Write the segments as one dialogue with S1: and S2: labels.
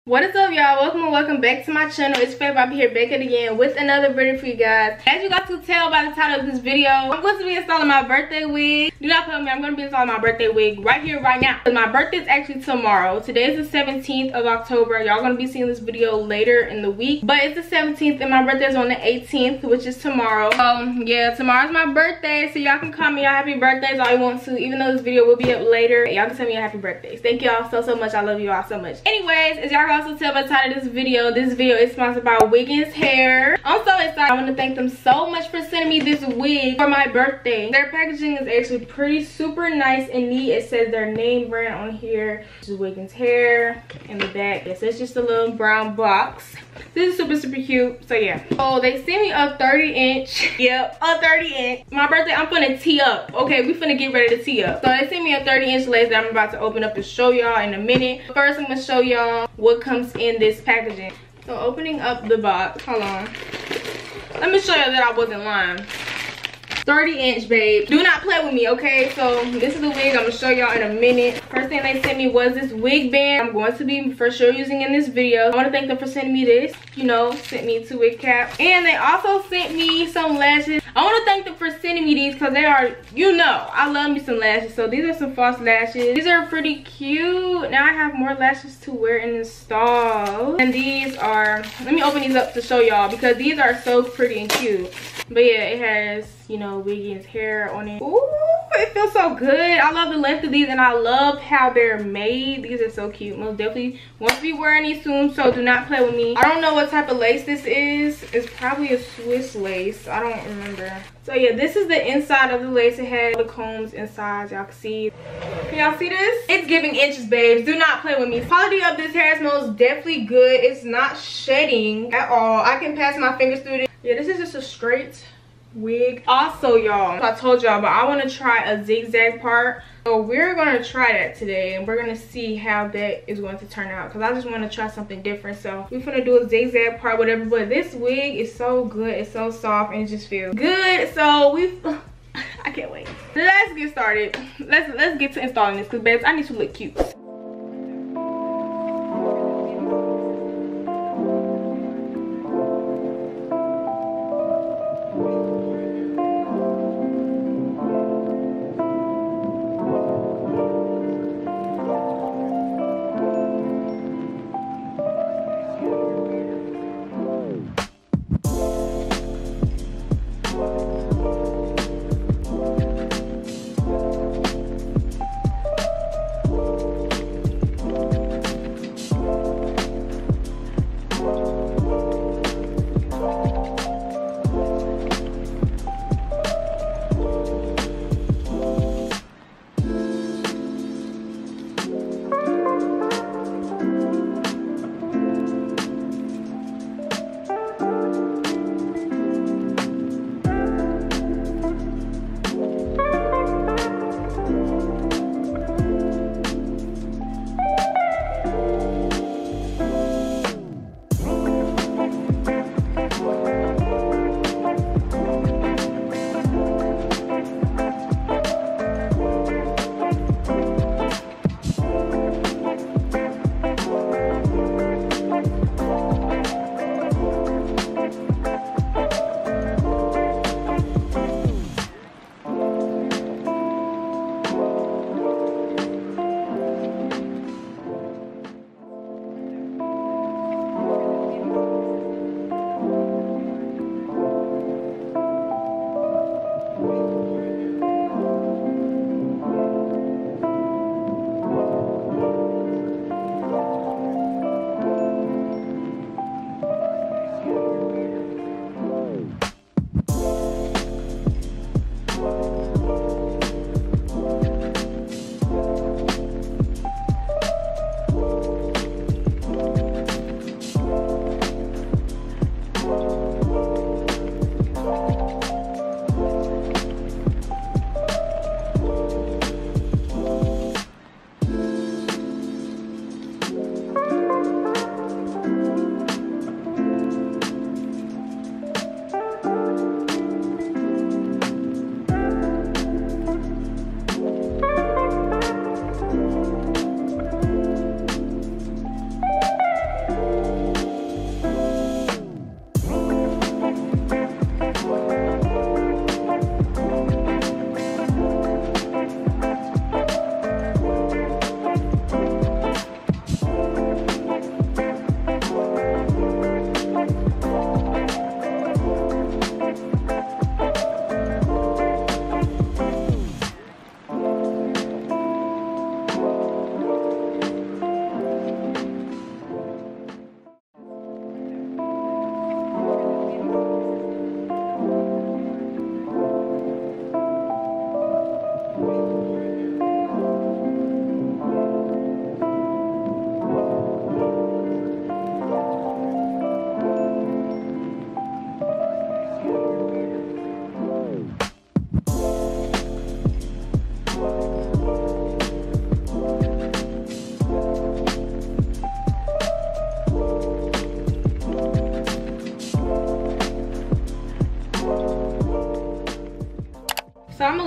S1: What is up, y'all? Welcome and welcome back to my channel. It's FabBarbie here, back again with another video for you guys. As you guys can tell by the title of this video, I'm going to be installing my birthday wig. Do not play with me. I'm going to be installing my birthday wig right here, right now. My birthday is actually tomorrow. Today is the 17th of October. Y'all going to be seeing this video later in the week. But it's the 17th and my birthday is on the 18th, which is tomorrow. Yeah, tomorrow's my birthday. So y'all can call me y'all happy birthdays all you want to. Even though this video will be up later, y'all can tell me your happy birthdays. Thank y'all so much. I love you all so much. Anyways, as y'all also tell by the title of this video is sponsored by Wiggins hair. I'm so excited. I want to thank them so much for sending me this wig for my birthday. Their packaging is actually pretty super nice and neat. It says their name brand on here. This is Wiggins hair in the back. Yes, it's just a little brown box. This is super cute. So yeah. Oh, they sent me a 30-inch. Yep, a 30-inch. My birthday, I'm finna tee up. Okay, we finna get ready to tee up. So they sent me a 30-inch lace that I'm about to open up to show y'all in a minute. First, I'm gonna show y'all what comes in this packaging. So opening up the box. Hold on. Let me show y'all that I wasn't lying. 30-inch, babe. Do not play with me, okay? So this is the wig I'm gonna show y'all in a minute. First thing they sent me was this wig band. I'm going to be for sure using in this video. I want to thank them for sending me this. You know, sent me 2 wig caps. And they also sent me some lashes. I want to thank them for sending me these because they are, you know, I love me some lashes. So these are some false lashes. These are pretty cute. Now I have more lashes to wear and install. And these are, let me open these up to show y'all because these are so pretty and cute. But yeah, it has, you know, Wiggins hair on it. Ooh, it feels so good. I love the length of these and I love how they're made. These are so cute. Most definitely want to be wearing these soon, so do not play with me. I don't know what type of lace this is. It's probably a Swiss lace. I don't remember. So yeah, this is the inside of the lace. It has the combs inside. Y'all can see. Can y'all see this? It's giving inches, babes. Do not play with me. Quality of this hair smells definitely good. It's not shedding at all. I can pass my fingers through this. Yeah, this is just a straight wig. Also, y'all, I told y'all, but I want to try a zigzag part. So we're going to try that today and we're going to see how that is going to turn out because I just want to try something different. So we're going to do a zigzag part, whatever. But this wig is so good. It's so soft and it just feels good. So I can't wait. Let's get started. Let's get to installing this because, babes, I need to look cute.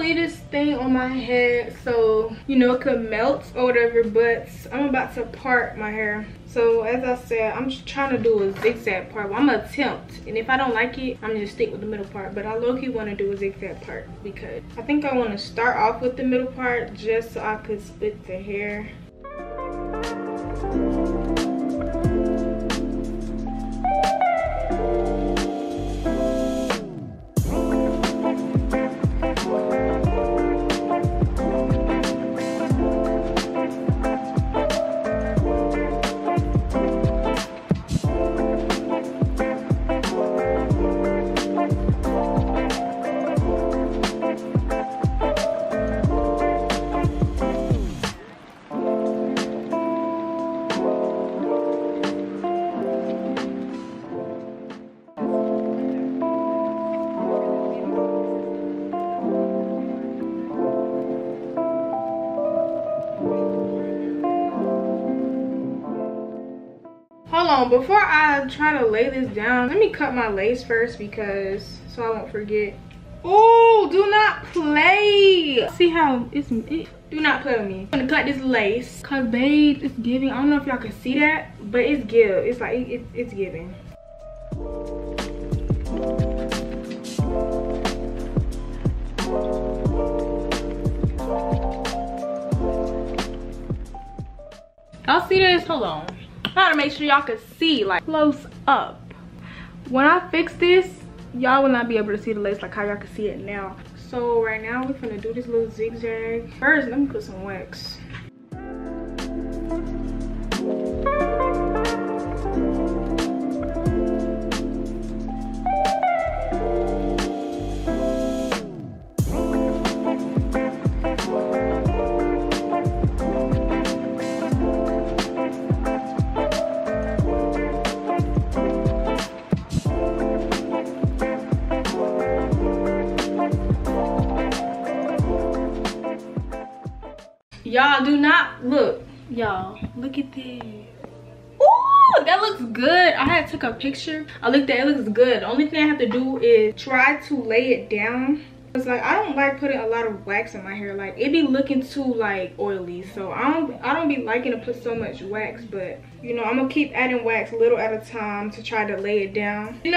S1: leave this thing on my head so, you know, it could melt or whatever, but I'm about to part my hair. So as I said, I'm just trying to do a zigzag part. Well, I'm gonna attempt, and if I don't like it, I'm gonna just stick with the middle part. But I low-key want to do a zigzag part because I think I want to start off with the middle part just so I could split the hair. Hold on, before I try to lay this down, let me cut my lace first because so I won't forget. Oh, do not play. See how do not play with me. I'm gonna cut this lace cause babe, it's giving. I don't know if y'all can see that, but it's give. It's like it's giving. Y'all see this? Hold on. I gotta make sure y'all can see like close up. When I fix this, y'all will not be able to see the lace like how y'all can see it now. So right now we're gonna do this little zigzag. First, let me put some wax. Y'all do not look. Y'all look at this. Ooh, that looks good. I had took a picture. I looked at it. It looks good. The only thing I have to do is try to lay it down. It's like I don't like putting a lot of wax in my hair. Like it be looking too like oily. So I don't be liking to put so much wax, but you know, I'm gonna keep adding wax little at a time to try to lay it down. You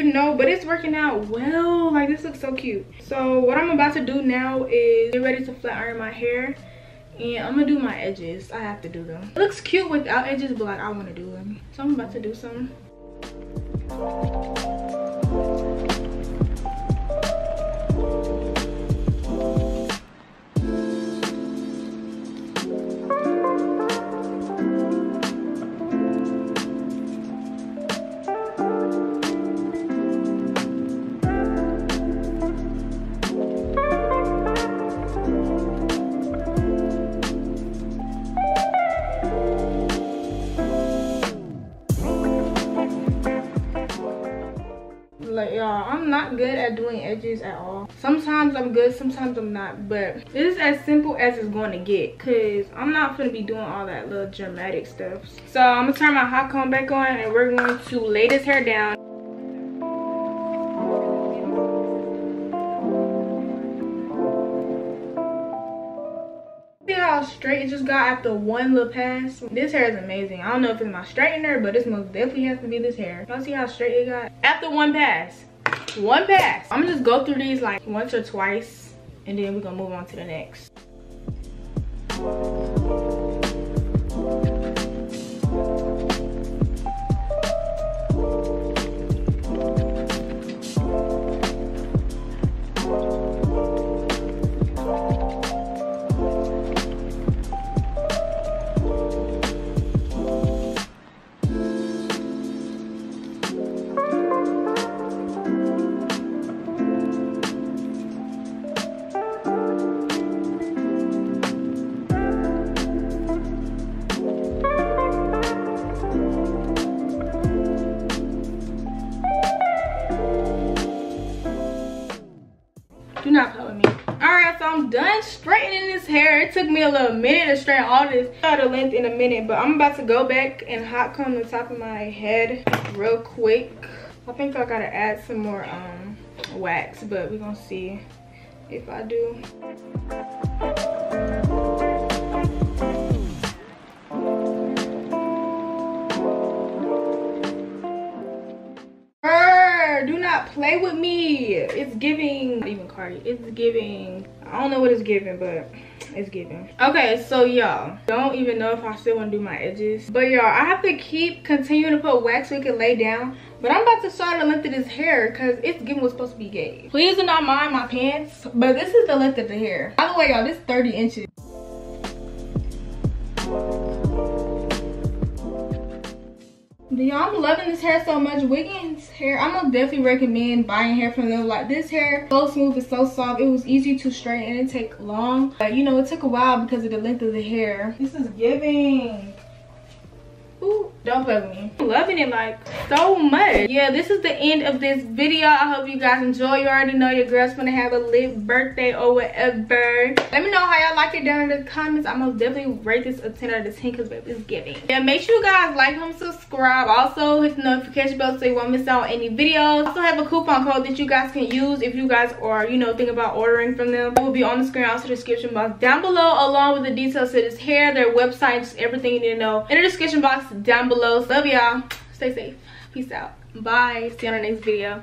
S1: know, but it's working out well. Like this looks so cute. So what I'm about to do now is get ready to flat iron my hair. And I'm gonna do my edges. I have to do them. It looks cute without edges, but like I want to do them. So I'm about to do some. Like y'all, I'm not good at doing edges at all. Sometimes I'm good, sometimes I'm not, but this is as simple as it's going to get because I'm not gonna be doing all that little dramatic stuff. So I'm gonna turn my hot comb back on and we're going to lay this hair down. See how straight it just got after one little pass? This hair is amazing. I don't know if it's my straightener, but this most definitely has to be this hair. Y'all see how straight it got after one pass? One pass. I'm gonna just go through these like once or twice and then we're gonna move on to the next. Do not play with me. Alright, so I'm done straightening this hair. It took me a little minute to straighten all this out of length in a minute, but I'm about to go back and hot comb the top of my head real quick. I think I gotta add some more wax, but we're gonna see. if I do. Do not play with me. It's giving, not even Cardi, it's giving, I don't know what it's giving, but it's giving. Okay, so y'all, don't even know if I still want to do my edges, but y'all, I have to keep continuing to put wax so it can lay down. But I'm about to start the length of this hair because it's giving what's supposed to be gay. Please do not mind my pants, but this is the length of the hair. By the way, y'all, this is 30 inches. Y'all, I'm loving this hair so much. Wiggins hair, I'm gonna definitely recommend buying hair from them. Like, this hair, so smooth, it's so soft. It was easy to straighten, it didn't take long. But you know, it took a while because of the length of the hair. This is giving. Ooh, don't play with me. I'm loving it like so much. Yeah, this is the end of this video. I hope you guys enjoy. You already know your girl's gonna have a lit birthday or whatever. Let me know how y'all like it down in the comments. I'm gonna definitely rate this a 10 out of 10 because baby, it's giving. Yeah, make sure you guys like, comment, subscribe. Also hit the notification bell so you won't miss out on any videos. Also have a coupon code that you guys can use if you guys are, you know, thinking about ordering from them. It will be on the screen, also the description box down below, along with the details to this hair, their website, just everything you need to know in the description box down below. Love y'all. Stay safe. Peace out. Bye. See you on the next video.